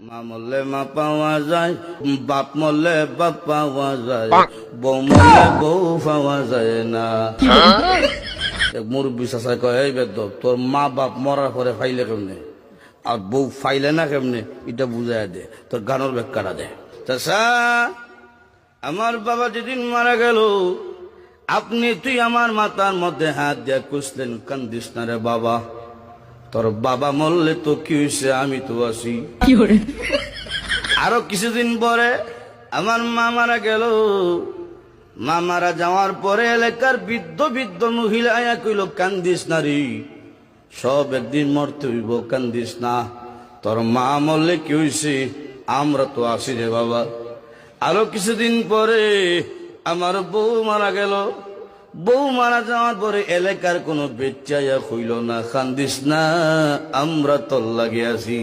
মা মরলে মা পাওয়া যায়, বাপ মরলে বাপ পাওয়া যায়, বউ মরলে বউ পাওয়া যায় না। মুরব্বী চাষা কয়, এই বেদব, তোর মা বাপ মরার পরে ফাইলে কেমনে আর বউ ফাইলে না কেমনে, এটা বুঝাই দে, তোর গানের ব্যাখ্যাটা দে। চাষা, আমার বাবা যেদিন মারা গেল, তুই আমার মাথার মধ্যে হাত দিয়ে কুসলেন, কান্দিস না রে বাবা, তোর বাবা মরলে তো কি হয়েছে, আমি তো আছি। আরো কিছুদিন পরে আমার মা মারা গেল। মা মারা যাওয়ার পরে এলাকার বৃদ্ধ বৃদ্ধ মহিলা আয়া কইল, কান্দিস না রে, সব একদিন মরতে হইব, কান্দিস না, তোর মা মরলে কি হয়েছে, আমরা তো আছি রে বাবা। আরো কিছুদিন পরে আমার বউ মারা গেল। বউ মারা যাওয়ার পরে এলাকার কোনো বেচ্চাইয়া হইল না, কান্দিস না, আমরা তোর লাগে আছি।